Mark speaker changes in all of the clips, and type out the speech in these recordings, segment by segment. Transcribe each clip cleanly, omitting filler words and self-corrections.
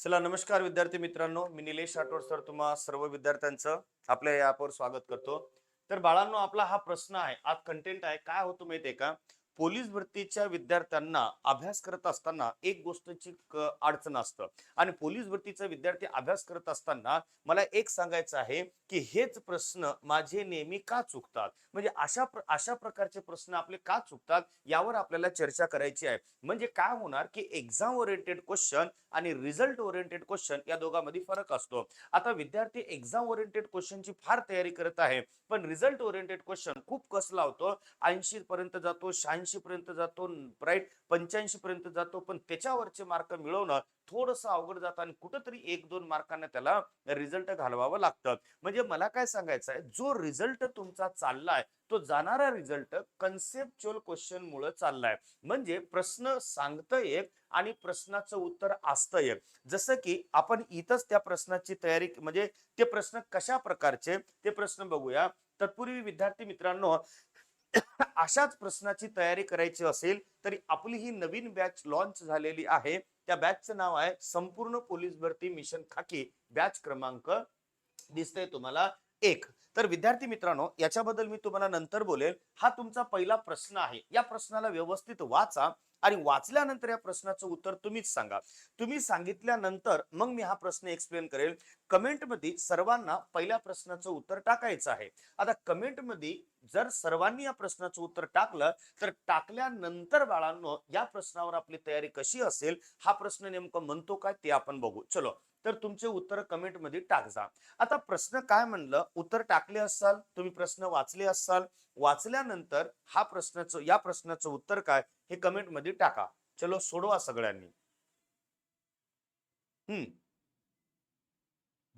Speaker 1: चला नमस्कार विद्यार्थी मित्रांनो, मी निलेश राठोड सर तुम्हा सर्व विद्यार्थ्यांचं आपल्या या ॲपवर स्वागत करतो. तर बाळांनो, आपला हा प्रश्न आहे, आज कंटेंट आहे, काय होतं माहितीये का? पोलीस भरतीच्या विद्यार्थ्यांना अभ्यास करत असताना एक गोष्टीची अडचण असतं. आणि पोलीस भरतीचा विद्यार्थी अभ्यास करत असताना मला एक सांगायचं आहे की हेच प्रश्न माझे नेहमी का चुकतात, म्हणजे अशा प्रकारचे प्रश्न आपले का चुकतात यावर आपल्याला चर्चा करायची आहे. म्हणजे काय होणार की एक्झाम ओरिएंटेड क्वेश्चन आणि रिझल्ट ओरिएंटेड क्वेश्चन या दोघांमध्ये फरक असतो. आता विद्यार्थी एक्झाम ओरिएंटेड क्वेश्चनची फार तयारी करत आहे, पण रिझल्ट ओरिएंटेड क्वेश्चन खूप कस लावतो. 80 पर्यंत जातो, 86 पर्यंत जातो, राईट, 85 पर्यंत जातो, पण त्याच्यावरचे मार्क मिळवणं थोडंसं अवघड जातं आणि कुठंतरी 1-2 मार्कांना त्याला रिझल्ट घालवावं लागतं. म्हणजे मला काय सांगायचं आहे, जो रिझल्ट तुमचा चाललाय तो जाणारा रिझल्ट कन्सेप्च्युअल क्वेश्चन मुळे चाललाय. म्हणजे प्रश्न सांगतं एक आणि प्रश्नाचं उत्तर असतं एक. जसं की आपण इथंच त्या प्रश्नाची तयारी, म्हणजे ते प्रश्न कशा प्रकारचे ते प्रश्न बघूया. तत्पूर्वी विद्यार्थी मित्रांनो, अशाच प्रश्नाची तयारी करायची असेल तरी आपली ही नवीन बॅच लॉन्च झालेली आहे. त्या बॅचचं नाव आहे संपूर्ण पोलीस भरती मिशन खाकी, बॅच क्रमांक दिसतंय तुम्हाला 1. तर विद्यार्थी मित्रांनो, याच्याबद्दल मी तुम्हाला नंतर बोलेल. हा तुमचा पहिला प्रश्न आहे, या प्रश्नाला व्यवस्थित वाचा आणि वाचल्यानंतर या प्रश्नाचं उत्तर तुम्हीच सांगा. तुम्ही सांगितल्यानंतर मग मी हा प्रश्न एक्सप्लेन करेल. कमेंटमध्ये सर्वांना पहिल्या प्रश्नाचं उत्तर टाकायचं आहे. आता कमेंटमध्ये जर सर्वांनी या प्रश्नाचं उत्तर टाकलं तर टाकल्यानंतर बाळांनो, या प्रश्नावर आपली तयारी कशी असेल, हा प्रश्न नेमकं म्हणतो काय ते आपण बघू. चलो, तर तुमचे उत्तर कमेंट मध्ये टाक जा. आता प्रश्न काय म्हणलं, उत्तर टाकले असाल तुम्ही, प्रश्न वाचले असाल, वाचल्यानंतर या प्रश्नाचं उत्तर काय हे कमेंट मध्ये टाका. चलो, सोडवा सगळ्यांनी. हम्म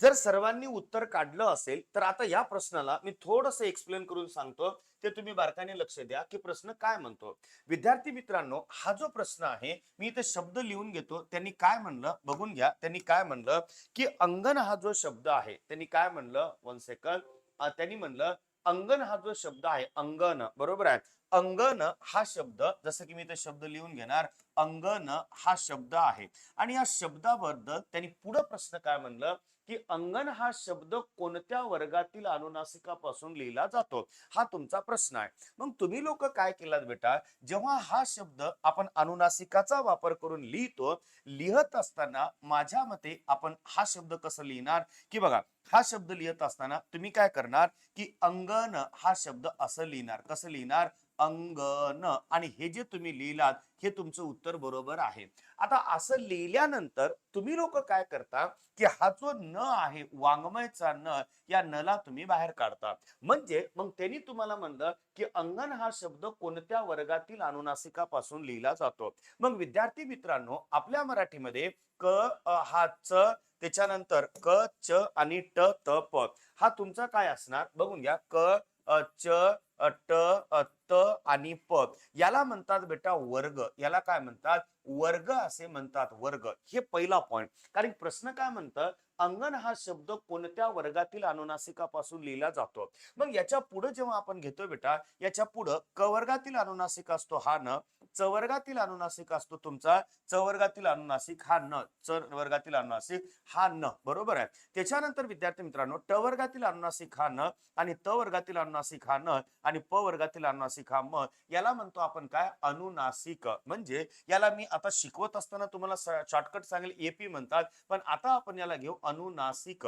Speaker 1: जर सर्वांनी उत्तर काढलं असेल तर आता या प्रश्नाला मी थोडंसं एक्सप्लेन करून सांगतो. ते तुम्ही बारकाने लक्ष द्या की प्रश्न काय म्हणतो. विद्यार्थी मित्रांनो, हा जो प्रश्न आहे, मी इथे शब्द लिहून घेतो. त्यांनी काय म्हणलं बघून घ्या. त्यांनी काय म्हणलं की अंगण हा जो शब्द आहे, त्यांनी काय म्हणलं, 1 सेकंड. त्यांनी म्हणलं अंगण हा जो शब्द आहे, अंगण, बरोबर आहे. अंगण हा शब्द, जसं की मी इथे शब्द लिहून घेणार, अंगण हा शब्द आहे. आणि या शब्दाबद्दल त्यांनी पुढे प्रश्न काय म्हणलं की अंगण हा शब्द कोणत्या वर्गातील अनुनासिकापासून लिहिला जातो, हा तुमचा प्रश्न आहे. मग तुम्ही लोक काय केलात बेटा, जेव्हा हा शब्द आपण अनुनासिकाचा वापर करून लिहत असताना माझ्या मते आपण हा शब्द कसं लिहिणार की बघा, हा शब्द लिहित असताना तुम्ही काय करणार की अंगण हा शब्द असं लिहिणार. कसं लिहिणार? अंगण. आणि हे जे तुम्ही लिहिलात हे तुमचं उत्तर बरोबर आहे. आता असं लिहिल्यानंतर तुम्ही लोक काय करता की हा जो न आहे, वाङ्मयचा न, या नला तुम्ही बाहेर काढता. म्हणजे मग त्यांनी तुम्हाला म्हणलं की अंगण हा शब्द कोणत्या वर्गातील अनुनासिकापासून लिहिला जातो. मग विद्यार्थी मित्रांनो, आपल्या मराठीमध्ये क हा च, त्याच्यानंतर क च आणि ट त प, हा तुमचा काय असणार बघून घ्या. क च ट त आणि प, याला म्हणतात बेटा वर्ग. याला काय म्हणतात? वर्ग असे म्हणतात, वर्ग. हे पहिला पॉइंट. कारण प्रश्न काय म्हणतं, अंगण हा शब्द कोणत्या वर्गातील अनुनासिकापासून लिहिला जातो. मग याच्या पुढे जेव्हा आपण घेतो बेटा, याच्या पुढे क वर्गातील अनुनासिक असतो हा न, च वर्गातील अनुनासिक असतो तुमचा, च वर्गातील अनुनासिक हा न, च वर्गातील अनुनासिक हा न, बरोबर आहे. त्याच्यानंतर विद्यार्थी मित्रांनो, ट वर्गातील अनुनासिक हा न, आणि त वर्गातील अनुनासिक हा न, आणि प वर्गातील अनुनासिक हा म, याला म्हणतो आपण काय? अनुनासिक. म्हणजे याला मी आता शिकवत असताना तुम्हाला शॉर्टकट सांगेल एपी म्हणतात, पण आता आपण याला घेऊ अनुनासिक.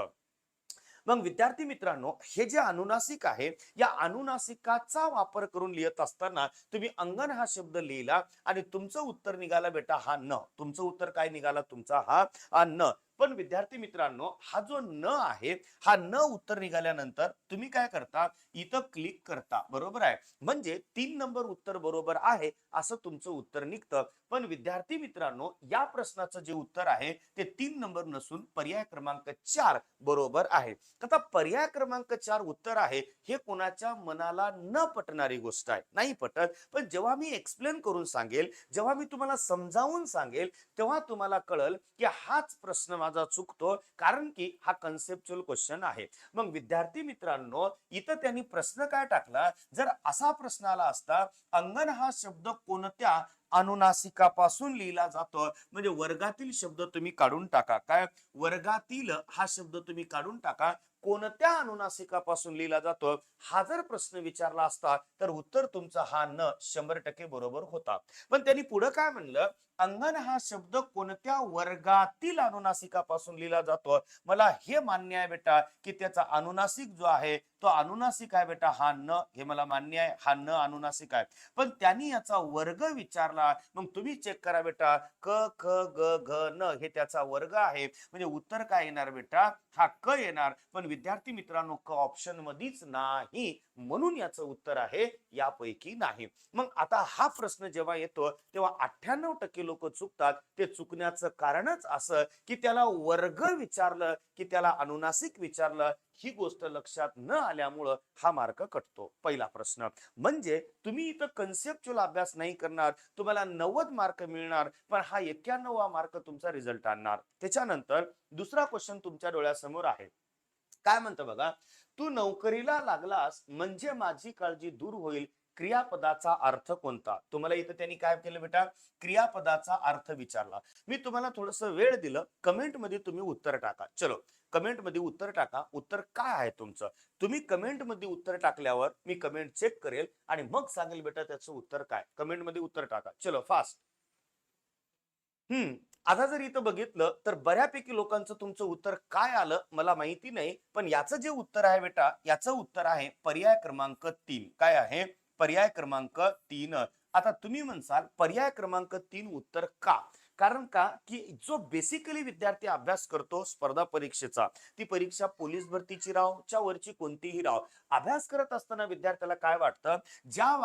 Speaker 1: मग विद्यार्थी मित्रांनो, हे जे अनुनासिक आहे, या अनुनासिकाचा वापर करून लिहित असताना तुम्ही अंगण हा शब्द लिहिला आणि तुमचं उत्तर निघाला बेटा हा न. तुमचं उत्तर काय निघाला? तुमचा हा न. पण विद्यार्थी मित्रांनो, हा जो न आहे, हा न उत्तर निघाल्यानंतर तुम्ही काय करता? इथं क्लिक करता, बरोबर आहे. म्हणजे 3 नंबर उत्तर बरोबर आहे असं तुमचं उत्तर निघतं. पण विद्यार्थी मित्रांनो, या प्रश्नाचं जे उत्तर आहे ते 3 नंबर नसून पर्याय क्रमांक 4 बरोबर आहे. आता पर्याय क्रमांक 4 उत्तर आहे, हे कोणाच्या मनाला न पटणारी गोष्ट आहे, नाही पटत. पण जेव्हा मी एक्सप्लेन करून सांगेल, जेव्हा मी तुम्हाला समजावून सांगेल, तेव्हा तुम्हाला कळल की हाच प्रश्न माझा चुकतो, कारण की हा कन्सेप्च्युअल क्वेश्चन आहे. मग विद्यार्थी मित्रांनो, इथं त्यांनी प्रश्न काय टाकला, जर असा प्रश्न आला असता, अंगण हा शब्द कोणत्या अनुनासिकापासून लिहिला जातो. म्हणजे वर्गातील शब्द तुम्ही काढून टाका. काय वर्गातील हा शब्द तुम्ही काढून टाका. कोणत्या अनुनासिकापासून लिहिला जातो हा जर प्रश्न विचारला असता तर उत्तर तुमचा हा न 100% बरोबर होता. पण त्यांनी पुढे काय म्हणलं, अंगण हा शब्द कोणत्या वर्गातील अनुनासिकापासून लिहिला जातो. मला हे मान्य आहे बेटा की त्याचा अनुनासिक जो आहे तो अनुनासिक आहे बेटा, हा न, हे मला मान्य आहे, हा न अनुनासिक आहे. पण त्यांनी याचा वर्ग विचारला, मग तुम्ही चेक करा बेटा, क ख ग घ न हे त्याचा वर्ग आहे. म्हणजे उत्तर काय येणार बेटा, हा क येणार. पण विद्यार्थी मित्रांनो क ऑप्शन मध्येच नाही, म्हणून याचं उत्तर आहे यापैकी नाही. मग आता हा प्रश्न जेव्हा येतो तेव्हा 98% लोक चुकतात. ते चुकण्याचं कारणच असं की त्याला वर्ग विचारलं की त्याला अनुनासिक विचारलं, ही गोष्ट लक्षात न आल्यामुळं हा मार्क कटतो. पहिला प्रश्न म्हणजे तुम्ही इथं कन्सेप्च्युअल अभ्यास नाही करणार, तुम्हाला 90 मार्क मिळणार, पण हा 91वा मार्क तुमचा रिझल्ट आणणार. त्याच्यानंतर दुसरा क्वेश्चन तुमच्या डोळ्यासमोर आहे. काय म्हणतं बघा, तू नोकरीला लागलास म्हणजे माझी काळजी दूर होईल, क्रियापदाचा अर्थ कोणता. तुम्हाला इथं त्यांनी काय केलं बेटा, क्रियापदाचा अर्थ विचारला. मी तुम्हाला थोडस वेळ दिलं, कमेंट मध्ये तुम्ही उत्तर टाका. चलो कमेंट मध्ये उत्तर टाका, उत्तर काय आहे तुमचं. तुम्ही कमेंट मध्ये उत्तर टाकल्यावर मी कमेंट चेक करेल आणि मग सांगेल बेटा त्याचं उत्तर काय. कमेंट मध्ये उत्तर टाका, चलो फास्ट. आता जर इथं बघितलं तर बऱ्यापैकी लोकांचं तुमचं उत्तर काय आलं मला माहिती नाही, पण याचं जे उत्तर आहे बेटा, याचं उत्तर आहे पर्याय क्रमांक 3. काय आहे, पर्याय क्रमांक 3. आता तुम्ही म्हणसाल पर्याय क्रमांक 3 उत्तर का, कारण का की जो बेसिकली विद्यार्थी अभ्यास करतो स्पर्धा परीक्षेचा, ती परीक्षा पोलीस भरतीची राव च्या वरची कोणतीही राव, अभ्यास करत असताना विद्यार्थ्याला काय वाटतं, ज्या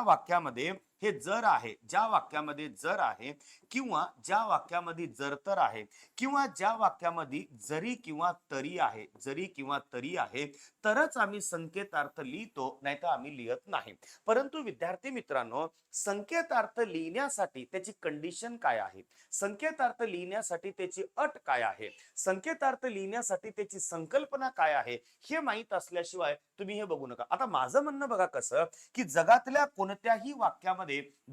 Speaker 1: वाक्यामध्ये हे जर आहे, ज्या वाक्यामध्ये जर आहे किंवा ज्या वाक्यामध्ये जर तर आहे किंवा ज्या वाक्यामध्ये जरी किंवा तरी आहे, जरी किंवा तरी आहे, तरच आम्ही संकेतार्थ लिहितो, नाहीतर आम्ही लिहत नाही. परंतु विद्यार्थी मित्रांनो, संकेतार्थ लिहिण्यासाठी त्याची कंडिशन काय आहे, संकेतार्थ लिहिण्यासाठी त्याची अट काय आहे, संकेतार्थ लिहिण्यासाठी त्याची संकल्पना काय आहे, हे माहीत असल्याशिवाय तुम्ही हे बघू नका. आता माझं म्हणणं बघा कसं, की जगातल्या कोणत्याही वाक्यामध्ये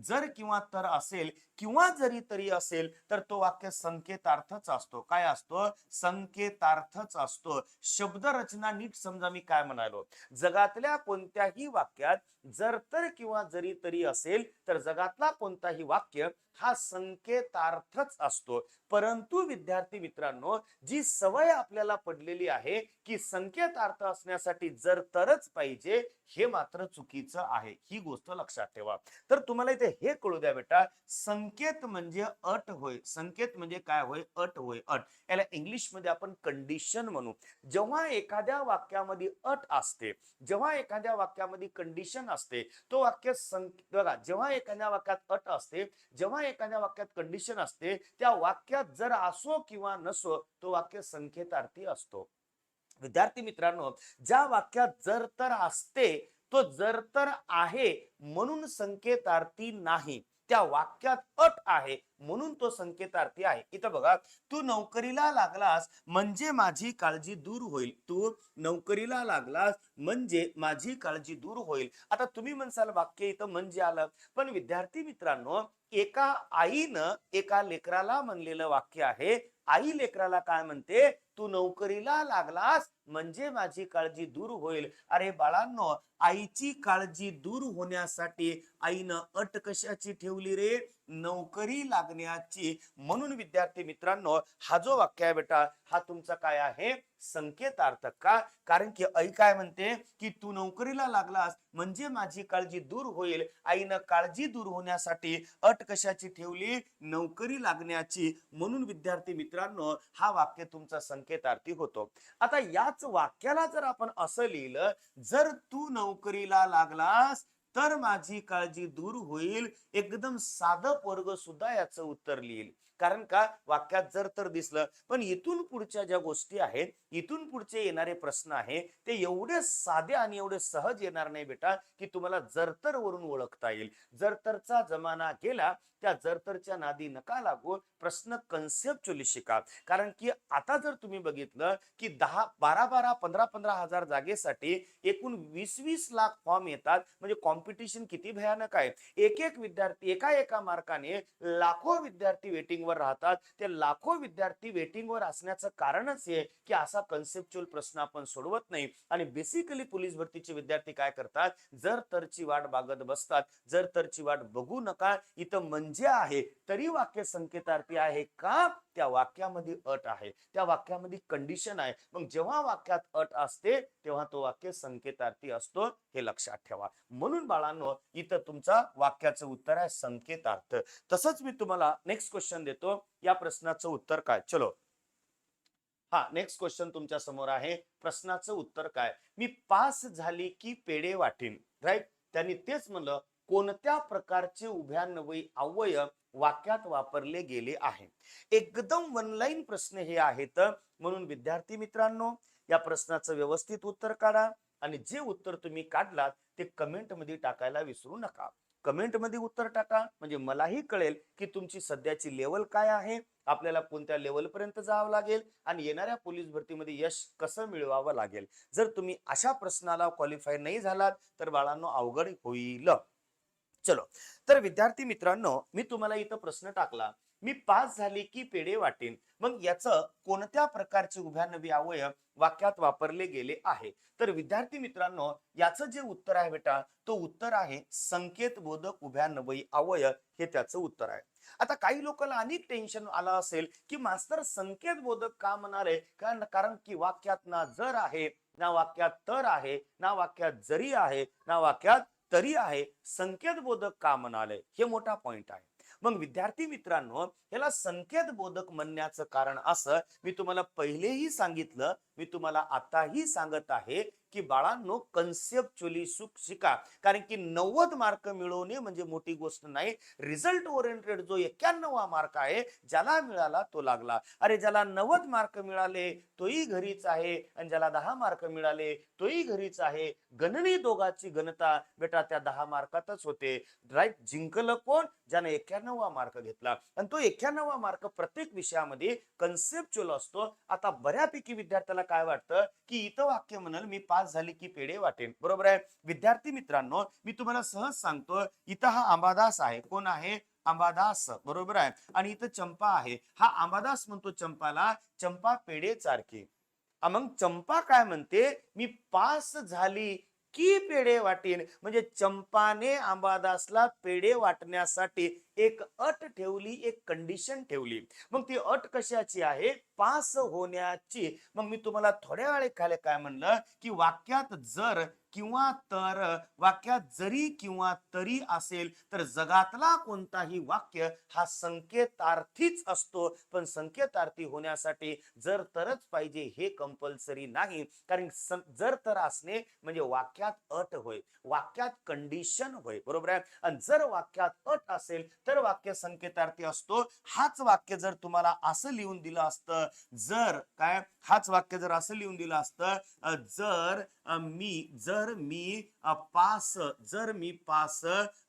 Speaker 1: जर किंवा तर असेल किंवा जरी तरी असेल तर तो वाक्य संकेतार्थच असतो. काय असतो, संकेतार्थच असतो. शब्द रचना नीट समजा मी काय म्हणालो, जगातल्या कोणत्याही वाक्यात जर तर किंवा जरी तरी असेल तर जगातला कोणताही वाक्य हा संकेतार्थच असतो. परंतु विद्यार्थी मित्रांनो, जी सवय आपल्याला पडलेली आहे की संकेतार्थ असण्यासाठी जर तरच पाहिजे, हे मात्र चुकीचं आहे. ही गोष्ट लक्षात ठेवा. तर तुम्हाला इथे हे कळू द्या बेटा, संकेत म्हणजे अट होय. संकेत म्हणजे काय होय, अट होय, अट. याला इंग्लिश मध्ये आपण कंडिशन म्हणू. जेव्हा एखाद्या वाक्यामध्ये अट असते, जेव्हा एखाद्या वाक्यामध्ये कंडिशन असते, तो वाक्य बघा, जेव्हा एखाद्या वाक्यात अट असते, जेव्हा एखाद्या वाक्यात कंडिशन असते, त्या वाक्यात जर असो किंवा नसो तो वाक्य संकेतार्थी असतो. विद्यार्थी मित्रांनो, ज्या वाक्यात जर तर असते तो जर तर आहे म्हणून संकेतार्थी नाही, त्या वाक्यात अट आहे म्हणून तो संकेतार्थी आहे. इथं बघा, तू नोकरीला लागलास म्हणजे माझी काळजी दूर होईल, तू नोकरीला लागलास म्हणजे माझी काळजी दूर होईल. आता तुम्ही म्हणसाल वाक्य इथं म्हणजे आलं, पण विद्यार्थी मित्रांनो, एका आईनं एका लेकराला म्हणलेलं वाक्य आहे. आई लेकराला काय म्हणते, तू नोकरीला लागलास म्हणजे माझी काळजी दूर होईल. अरे बाळांनो, आईची काळजी दूर होण्यासाठी आईनं अट कशाची ठेवली रे, नोकरी लागण्याची. म्हणून विद्यार्थी मित्रांनो, हा जो वाक्य आहे बेटा, हा तुमचा काय आहे, संकेतार्थ. का, कारण की आई काय म्हणते की तू नोकरीला लागलास म्हणजे माझी काळजी दूर होईल. आईनं काळजी दूर होण्यासाठी अट कशाची ठेवली, नोकरी लागण्याची. म्हणून विद्यार्थी मित्रांनो, हा वाक्य तुमचा संकेतार्थी होतो. आता याच वाक्याला जर आपण असं लिहिलं, जर तू नोकरीला लागलास तर माझी काळजी दूर होईल, एकदम साधं पोरग सुद्धा याचं उत्तर लिहिल. कारण का, वाक्यात जर तर दिसलं. पण इथून पुढच्या ज्या गोष्टी आहेत, इथून पुढचे येणारे प्रश्न आहे, ते एवढे साधे आणि एवढे सहज येणार नाही बेटा की तुम्हाला जर तर वरून ओळखता येईल. जर तरचा जमाना गेला, त्या जर तरच्या नादी नका लागू. प्रश्न कन्सेप्च्युअली शिका. कारण की आता जर तुम्ही बघितलं की 10 12 12 15 15 हजार जागेसाठी एकूण 20 लाख फॉर्म येतात, म्हणजे कॉम्पिटिशन किती भयानक आहे. एक एक विद्यार्थी एका मार्काने लाखो विद्यार्थी वेटिंगवर राहतात. ते लाखो विद्यार्थी वेटिंगवर असण्याचं कारणच हे की असा कन्सेप्च्युअल प्रश्न आपण सोडवत नाही. आणि बेसिकली पोलीस भरतीचे विद्यार्थी काय करतात, जर तरची वाट बागत बसतात. जर तरची वाट बघू नका, इथं म्हणजे आहे तरी वाक्य संकेतार्थी आहे का, त्या वाक्यामध्ये अट आहे, त्या वाक्यामध्ये कंडिशन आहे. मग जेव्हा वाक्यात अट असते तेव्हा तो वाक्य संकेतार्थी असतो, हे लक्षात ठेवा. म्हणून बाळांनो, इथं तुमचा वाक्याचं उत्तर आहे संकेतार्थ. तसंच मी तुम्हाला नेक्स्ट क्वेश्चन देतो. या प्रश्नाचं उत्तर काय? चलो, हा नेक्स्ट क्वेश्चन तुमच्या समोर आहे. प्रश्नाचं उत्तर काय? मी पास झाली की पेढे वाटीन. राईट. त्यांनी तेच म्हणलं, कोणत्या प्रकारचे उभयान्वयी अवयव वाक्यात वापरले गेले आहे. एकदम वन लाईन प्रश्न हे आहेत. म्हणून विद्यार्थी मित्रांनो, या प्रश्नाचं व्यवस्थित उत्तर काढा आणि जे उत्तर तुम्ही काढलात ते कमेंट मध्ये टाकायला विसरू नका. कमेंट मध्ये उत्तर टाका, म्हणजे मलाही कळेल की तुमची सध्याची लेवल काय आहे, आपल्याला कोणत्या लेवल पर्यंत जावं लागेल आणि येणाऱ्या पोलीस भरतीमध्ये यश कसं मिळवावं लागेल. जर तुम्ही अशा प्रश्नाला क्वालिफाय नाही झालात तर बाळांनो अवघड होईल. चलो, तर विद्यार्थी मित्रांनो, मी तुम्हाला इथं प्रश्न टाकला, मी पास झाली की पेढे वाटेन. मग याचं कोणत्या प्रकारचे उभयान्वयी अवयव वाक्यात वापरले गेले आहे. तर विद्यार्थी मित्रांनो, याचं जे उत्तर आहे बेटा, तो उत्तर आहे संकेत बोधक उभयान्वयी अवयव, हे त्याचं उत्तर आहे. आता काही लोकांना अनेक टेन्शन आलं असेल की मास्तर संकेत बोधक का म्हणाले, कारण की वाक्यात ना जर आहे, ना वाक्यात तर आहे, ना वाक्यात जरी आहे, ना वाक्यात तरी आहे, संकेत बोधक का म्हणाले, हे मोठा पॉइंट आहे. मग विद्यार्थी मित्रांनो, याला संकेत बोधक म्हणण्याचं कारण असं, मी तुम्हाला पहिलेही सांगितलं, मी तुम्हाला आताही सांगत आहे की बाळांनो, कन्सेप्च्युअली शिका. कारण की 90 मार्क मिळवणे म्हणजे मोठी गोष्ट नाही. रिझल्ट ओरिएंटेड जो 91 मार्क आहे, ज्याला मिळाला तो लागला. अरे, ज्याला 90 मार्क मिळाले तोही घरीच आहे आणि ज्याला 10 मार्क मिळाले तोही घरीच आहे. गणनी दोघांची गणता बेटा त्या 10 मार्कातच होते. राईट. जिंकलं कोण? ज्याने 91 मार्क घेतला. आणि तो 91 मार्क प्रत्येक विषयामध्ये कन्सेप्च्युअल असतो. आता बऱ्यापैकी विद्यार्थ्याला काय वाटतं की इथं वाक्य म्हणाल, मी पास झाली की पेढे वाटेन. बरोबर आहे विद्यार्थी मित्रांनो, मी तुम्हाला सहज सांगतो, इथं हा अंबादास आहे. कोण आहे? अंबादास. बरोबर आहे. आणि इथं चंपा आहे. हा अंबादास म्हणतो चंपाला, चंपा पेढे चारकी. मग चंपा काय म्हणते, मी पास झाली की पेढे वाटेन. म्हणजे चंपाने अंबादासला पेढे वाटण्यासाठी एक अट ठेवली, एक कंडिशन ठेवली. मग ती अट कशाची आहे? पास होण्याची. मग मी तुम्हाला थोड्या वेळे खाली काय म्हणलं की वाक्यात जर किंवा तर, वाक्यात जरी किंवा तरी असेल तर जगातला कोणताही वाक्य हा संकेतार्थीच असतो. पण संकेतार्थी होण्यासाठी जर तरच पाहिजे हे कंपल्सरी नाही. कारण जर तर असणे म्हणजे वाक्यात अट होय, वाक्यात कंडिशन होय. बरोबर आहे. आणि जर वाक्यात अट असेल तर वाक्य संकेतार्थी असतो. हाच वाक्य जर तुम्हाला असं लिहून दिलं असतं, जर काय, हाच वाक्य जर असं लिहून दिलं असतं, जर मी पास, जर मी पास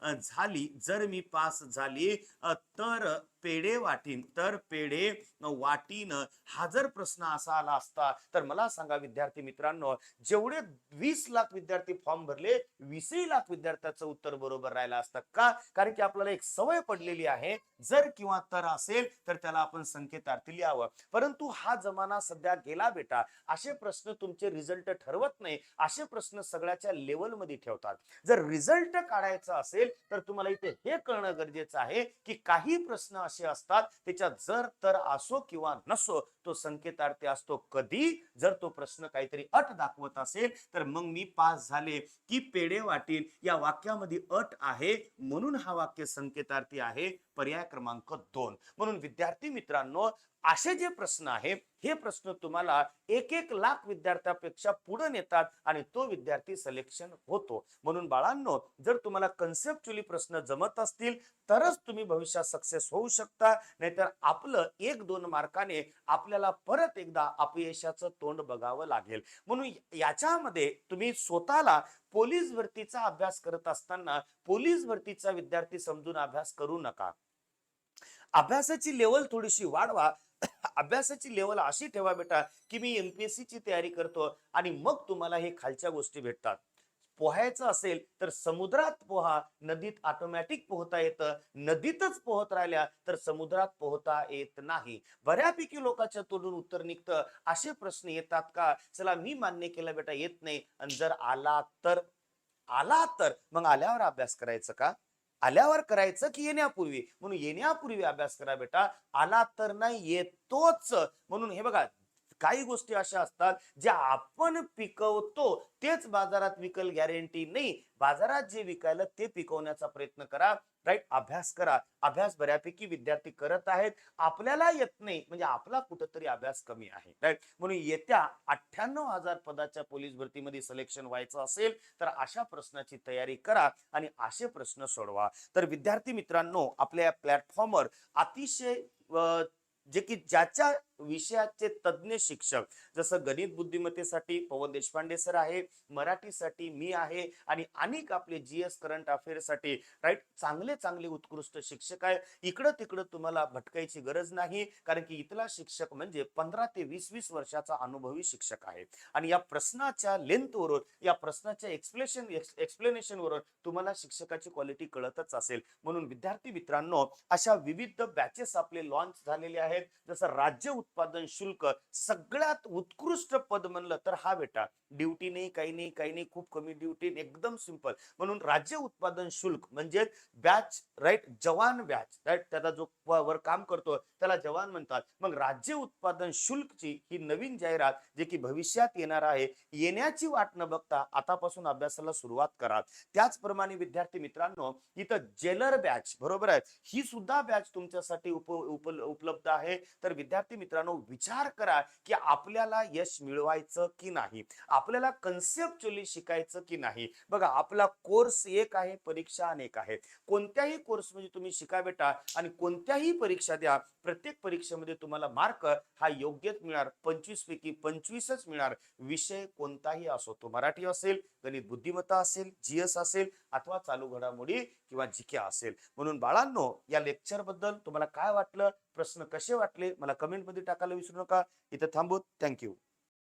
Speaker 1: झाली, जर मी पास झाली तर पेढे वाटीन, तर पेढे वाटीन. हा जर प्रश्न असा आला असता तर मला सांगा विद्यार्थी मित्रांनो, जेवढे 20 लाख विद्यार्थी फॉर्म भरले, 20 लाख विद्यार्थ्याचं उत्तर बरोबर राहिलं असतं. का? कारण की आपल्याला एक सवय पडलेली आहे, जर किंवा तर असेल तर त्याला आपण संकेतार्थी लिहावं. परंतु हा जमाना सध्या गेला बेटा. असे प्रश्न तुमचे रिझल्ट ठरवत नाही, असे प्रश्न सगळ्याच्या लेवल मध्ये ठेवतात. जर रिझल्ट काढायचा असेल तर तुम्हाला इथे हे कळणं गरजेचं आहे की काही प्रश्न असे असतात त्याच्यात जर तर असो किंवा नसो तो संकेतार्थी असतो. कधी? जर तो प्रश्न काहीतरी अट दाखवत असेल तर मग मी पास झाले की पेढे वाटील या वाक्यामध्ये अट आहे, म्हणून हा वाक्य संकेतार्थी आहे. पर्याय क्रमांक 2. म्हणून विद्यार्थी मित्रांनो, असे जे प्रश्न आहे हे प्रश्न तुम्हाला 1 लाख विद्यार्थ्यापेक्षा पुढे नेतात आणि तो विद्यार्थी सिलेक्शन होतो. म्हणून बाळांनो, जर तुम्हाला कन्सेप्च्युअली प्रश्न जमत असतील तरच तुम्ही भविष्यात सक्सेस होऊ शकता. नाहीतर आपलं 1-2 मार्काने आपल्याला परत एकदा अपयशाचं तोंड बघावं लागेल. म्हणून याच्यामध्ये तुम्ही स्वतःला पोलीस भरतीचा अभ्यास करत असताना पोलीस भरतीचा विद्यार्थी समजून अभ्यास करू नका. अभ्यासाची लेवल थोडीशी वाढवा. अभ्यासाची लेवल अशी ठेवा बेटा, की मी एमपीएससी ची तयारी करतो आणि मग तुम्हाला हे खालच्या गोष्टी भेटतात. पोहायचं असेल तर समुद्रात पोहा, नदीत ऑटोमॅटिक पोहता येतं. नदीतच पोहत राहिल्या तर समुद्रात पोहता येत नाही. बऱ्यापैकी लोकांच्या तोंडून उत्तर निघतं, असे प्रश्न येतात का? चला मी मान्य केलं बेटा येत नाही. आणि जर आला तर मग आल्यावर अभ्यास करायचं का? आल्यावर करायचं की येण्यापूर्वी? म्हणून येण्यापूर्वी अभ्यास करा बेटा. आला तर नाही, येतोच. म्हणून हे बघा, काही गोष्टी अशा असतात ज्या आपण पिकवतो तेच बाजारात विकल गॅरंटी नाही. बाजारात जे विकायला ते पिकवण्याचा प्रयत्न करा. राईट, अभ्यास करा. अभ्यास बऱ्यापैकी विद्यार्थी करत आहेत. आपल्याला येत नाही म्हणजे आपला कुठंतरी अभ्यास कमी आहे. राईट, म्हणून येत्या 98,000 पदाच्या पोलीस भरतीमध्ये सिलेक्शन व्हायचं असेल तर अशा प्रश्नाची तयारी करा आणि असे प्रश्न सोडवा. तर विद्यार्थी मित्रांनो, आपल्या प्लॅटफॉर्मवर अतिशय जे की ज्याच्या विषयाचे तज्ज्ञ शिक्षक, जसं गणित बुद्धिमत्तेसाठी पवन देशपांडे सर आहे, मराठीसाठी मी आहे आणि अनेक आपले जीएस करंट अफेअर्स साठी राईट चांगले चांगले उत्कृष्ट शिक्षक आहे. इकडं तिकडं तुम्हाला भटकायची गरज नाही, कारण की इथला शिक्षक म्हणजे 15 ते 20-20 वर्षाचा अनुभवी शिक्षक आहे. आणि या प्रश्नाच्या लेंथवरून, या प्रश्नाच्या एक्सप्लेनेशन वरून तुम्हाला शिक्षकाची क्वालिटी कळतच असेल. म्हणून विद्यार्थी मित्रांनो, अशा विविध बॅचेस आपले लॉन्च झालेले आहेत. जसं राज्य उत्पादन शुल्क, सगळ्यात उत्कृष्ट पद म्हणलं तर हा बेटा. ड्युटी नाही, काही नाही, काही नाही, खूप कमी ड्युटी, एकदम सिंपल. म्हणून राज्य उत्पादन शुल्क म्हणजे बॅच, राईट, जवान बॅच, राईट, त्याचा जो वर काम करतो त्याला जवान म्हणतात. मग राज्य उत्पादन शुल्कची ही नवीन जाहिरात जे की भविष्यात येणार आहे. येण्याची वाट न बघता आतापासून अभ्यासाला सुरुवात करा. त्याचप्रमाणे विद्यार्थी मित्रांनो, इथं जेलर बॅच, बरोबर आहे, ही सुद्धा बॅच तुमच्यासाठी उपलब्ध आहे. तर विद्यार्थी मित्रांनो, विचार करा की आपल्याला यश मिळवायचं की नाही, आपल्याला कन्सेप्च्युअली शिकायचं की नाही. बघा, आपला कोर्स एक आहे, परीक्षा अनेक आहे. कोणत्याही कोर्स मध्ये तुम्ही शिका बेटा आणि कोणत्याही परीक्षा द्या, प्रत्येक परीक्षेमध्ये तुम्हाला मार्क हा योग्यच मिळणार, 25 पैकी 25च मिळणार. विषय कोणताही असो, तो मराठी असेल, गणित बुद्धिमत्ता असेल, जीएस असेल अथवा चालू घडामोडी किंवा जीके असेल. म्हणून बाळांनो, या लेक्चर बद्दल तुम्हाला काय वाटलं, प्रश्न कसे वाटले, मला कमेंट मध्ये टाकायला विसरू नका. इथे थांबू. थँक्यू.